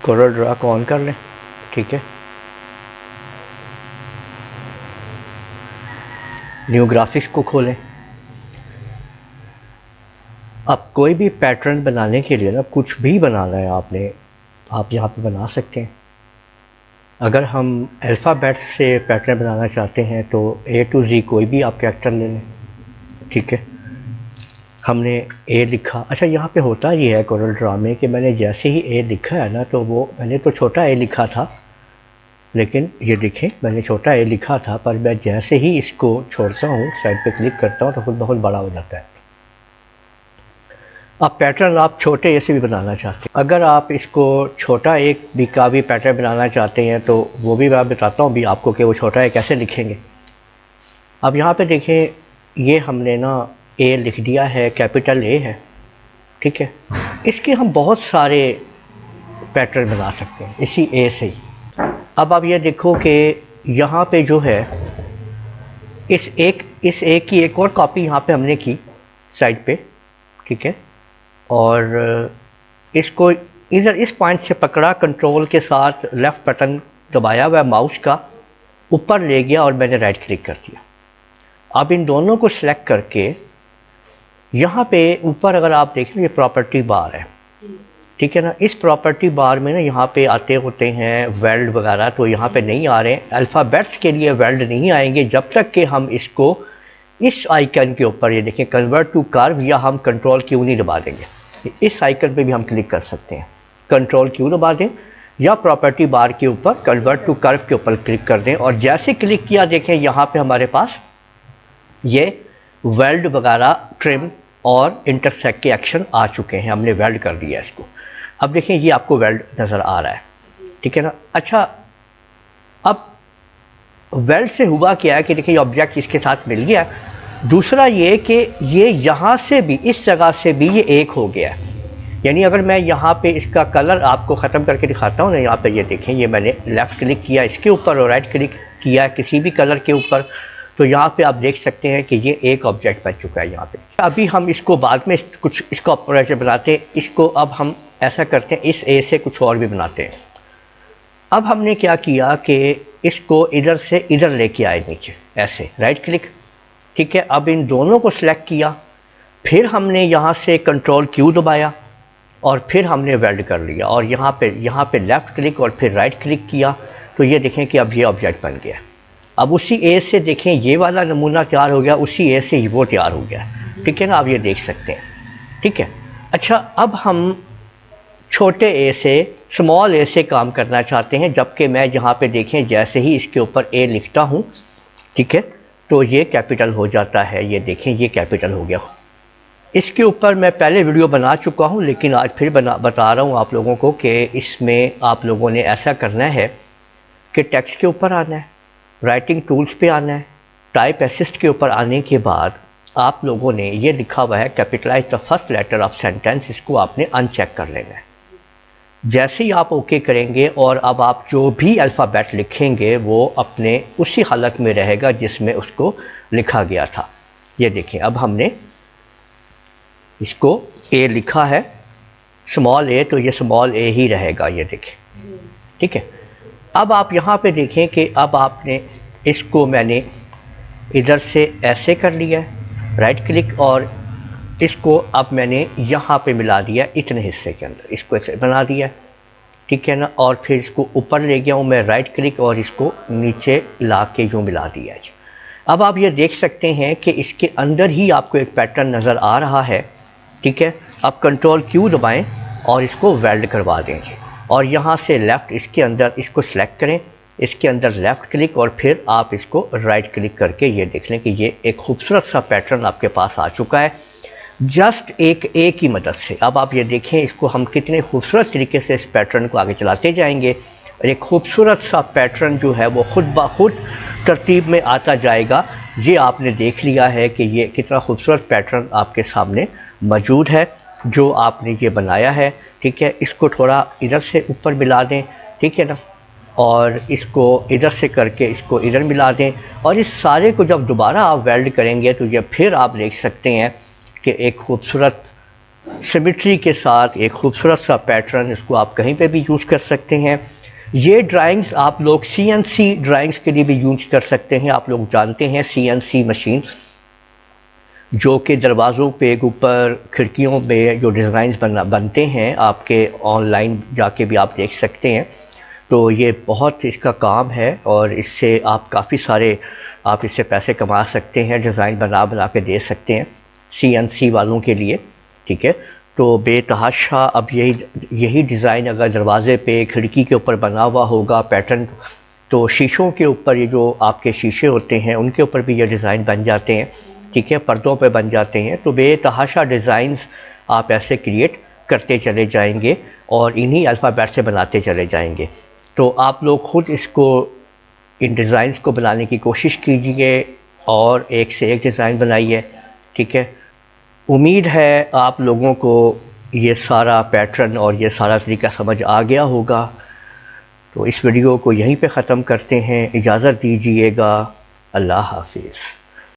Corel Draw को on कर लें। ठीक है, न्यू ग्राफिक्स को खोलें। अब कोई भी पैटर्न बनाने के लिए ना, कुछ भी बनाना है आपने, आप यहाँ पे बना सकते हैं। अगर हम अल्फ़ाबेट से पैटर्न बनाना चाहते हैं तो A to Z कोई भी आप कैरेक्टर ले लें। ठीक है, हमने A लिखा। अच्छा, यहाँ पे होता ये है कोरल ड्रा में कि मैंने जैसे ही A लिखा है ना, तो वो मैंने तो छोटा A लिखा था, लेकिन ये देखें मैंने छोटा A लिखा था, पर मैं जैसे ही इसको छोड़ता हूँ, साइड पे क्लिक करता हूँ, तो खुद बहुत बड़ा हो जाता है। अब पैटर्न आप छोटे A से भी बनाना चाहते हैं। अगर आप इसको छोटा एक भी का भी पैटर्न बनाना चाहते हैं तो वो भी मैं बताता हूँ भी आपको कि वो छोटा A कैसे लिखेंगे। अब यहाँ पे देखें, ये हमने ना A लिख दिया है, कैपिटल A है। ठीक है, इसके हम बहुत सारे पैटर्न बना सकते हैं इसी A से ही। अब आप ये देखो कि यहाँ पे जो है इस एक की एक और कॉपी यहाँ पे हमने की साइड पे। ठीक है, और इसको इधर इस पॉइंट से पकड़ा, कंट्रोल के साथ लेफ़्ट बटन दबाया हुआ माउस का, ऊपर ले गया और मैंने राइट क्लिक कर दिया। अब इन दोनों को सिलेक्ट करके यहाँ पे ऊपर अगर आप देखें, ये प्रॉपर्टी बार है। ठीक है ना, इस प्रॉपर्टी बार में ना यहाँ पे आते होते हैं वेल्ड वगैरह, तो यहाँ पे नहीं आ रहे हैं। अल्फ़ाबेट्स के लिए वेल्ड नहीं आएंगे जब तक कि हम इसको इस आइकन के ऊपर, ये देखें कन्वर्ट टू कर्व, या हम कंट्रोल क्यू नहीं दबा देंगे। इस आइकन पे भी हम क्लिक कर सकते हैं, कंट्रोल क्यू दबा दें या प्रॉपर्टी बार के ऊपर कन्वर्ट टू कर्व के ऊपर क्लिक कर दें, और जैसे क्लिक किया देखें यहाँ पे हमारे पास ये वेल्ड वगैरह, ट्रिम और इंटरसेक्ट के एक्शन आ चुके हैं। हमने वेल्ड कर दिया इसको। अब देखें ये आपको वेल्ड नज़र आ रहा है। ठीक है ना। अच्छा, अब वेल्ड से हुआ क्या है कि देखिए ये ऑब्जेक्ट इसके साथ मिल गया। दूसरा ये कि ये यहाँ से भी, इस जगह से भी ये एक हो गया। यानी अगर मैं यहाँ पे इसका कलर आपको ख़त्म करके दिखाता हूँ ना, यहाँ पे ये देखें, ये मैंने लेफ़्ट क्लिक किया इसके ऊपर और राइट क्लिक किया किसी भी कलर के ऊपर, तो यहाँ पे आप देख सकते हैं कि ये एक ऑब्जेक्ट बन चुका है यहाँ पे। अभी हम इसको बाद में कुछ इसका ऑपरेटर बनाते हैं। इसको अब हम ऐसा करते हैं, इस A से कुछ और भी बनाते हैं। अब हमने क्या किया कि इसको इधर से इधर लेके आए नीचे, ऐसे राइट क्लिक। ठीक है, अब इन दोनों को सिलेक्ट किया, फिर हमने यहाँ से कंट्रोल क्यू दबाया और फिर हमने वेल्ड कर लिया, और यहाँ पे लेफ़्ट क्लिक और फिर राइट क्लिक किया, तो ये देखें कि अब ये ऑब्जेक्ट बन गया। अब उसी A से देखें ये वाला नमूना तैयार हो गया, उसी A से वो तैयार हो गया। ठीक है ना, आप ये देख सकते हैं। ठीक है। अच्छा, अब हम छोटे A से, स्मॉल A से काम करना चाहते हैं, जबकि मैं यहाँ पे देखें जैसे ही इसके ऊपर A लिखता हूँ, ठीक है, तो ये कैपिटल हो जाता है। ये देखें ये कैपिटल हो गया। इसके ऊपर मैं पहले वीडियो बना चुका हूँ, लेकिन आज फिर बता रहा हूँ आप लोगों को कि इसमें आप लोगों ने ऐसा करना है कि टेक्स्ट के ऊपर आना है, राइटिंग टूल्स पे आना है, टाइप असिस्ट के ऊपर आने के बाद आप लोगों ने ये लिखा हुआ है capitalise the first letter of sentence, इसको आपने अनचेक कर लेना है। जैसे ही आप ओके करेंगे और अब आप जो भी अल्फ़ाबेट लिखेंगे वो अपने उसी हालत में रहेगा जिसमें उसको लिखा गया था। ये देखें, अब हमने इसको A लिखा है, स्मॉल A, तो ये स्मॉल A ही रहेगा। ये देखें, ठीक है। अब आप यहाँ पे देखें कि अब आपने इसको, मैंने इधर से ऐसे कर लिया है राइट क्लिक, और इसको अब मैंने यहाँ पे मिला दिया इतने हिस्से के अंदर, इसको ऐसे बना दिया। ठीक है ना, और फिर इसको ऊपर ले गया हूँ मैं राइट क्लिक और इसको नीचे ला के यूँ मिला दिया। अब आप ये देख सकते हैं कि इसके अंदर ही आपको एक पैटर्न नज़र आ रहा है। ठीक है, अब कंट्रोल क्यू दबाएं और इसको वेल्ड करवा दें, और यहाँ से लेफ़्ट इसके अंदर इसको सेलेक्ट करें, इसके अंदर लेफ़्ट क्लिक और फिर आप इसको राइट क्लिक करके ये देख लें कि ये एक खूबसूरत सा पैटर्न आपके पास आ चुका है, जस्ट एक A की मदद से। अब आप ये देखें इसको हम कितने खूबसूरत तरीके से इस पैटर्न को आगे चलाते जाएंगे। एक खूबसूरत सा पैटर्न जो है वो खुद ब खुद तरतीब में आता जाएगा। ये आपने देख लिया है कि ये कितना खूबसूरत पैटर्न आपके सामने मौजूद है जो आपने ये बनाया है। ठीक है, इसको थोड़ा इधर से ऊपर मिला दें, ठीक है ना, और इसको इधर से करके इसको इधर मिला दें, और इस सारे को जब दोबारा आप वेल्ड करेंगे तो ये फिर आप देख सकते हैं कि एक खूबसूरत सिमेट्री के साथ एक खूबसूरत सा पैटर्न, इसको आप कहीं पे भी यूज़ कर सकते हैं। ये ड्राइंग्स आप लोग CNC ड्राइंग्स के लिए भी यूज कर सकते हैं। आप लोग जानते हैं CNC मशीन जो कि दरवाज़ों पे ऊपर खिड़कियों पे जो डिज़ाइंस बनते हैं, आपके ऑनलाइन जाके भी आप देख सकते हैं। तो ये बहुत इसका काम है और इससे आप काफ़ी सारे आप इससे पैसे कमा सकते हैं, डिज़ाइन बना के दे सकते हैं CNC वालों के लिए, ठीक है। तो बेतहाशा अब यही डिज़ाइन अगर दरवाज़े पे खिड़की के ऊपर बना हुआ होगा पैटर्न, तो शीशों के ऊपर ये जो आपके शीशे होते हैं उनके ऊपर भी ये डिज़ाइन बन जाते हैं, ठीक है, पर्दों पे बन जाते हैं। तो बेतहाशा डिज़ाइंस आप ऐसे क्रिएट करते चले जाएंगे और इन्हीं अल्फ़ाबेट से बनाते चले जाएंगे। तो आप लोग ख़ुद इसको इन डिज़ाइंस को बनाने की कोशिश कीजिए और एक से एक डिज़ाइन बनाइए, ठीक है। उम्मीद है आप लोगों को ये सारा पैटर्न और ये सारा तरीका समझ आ गया होगा। तो इस वीडियो को यहीं पे ख़त्म करते हैं, इजाज़त दीजिएगा। अल्लाह हाफ़िज़।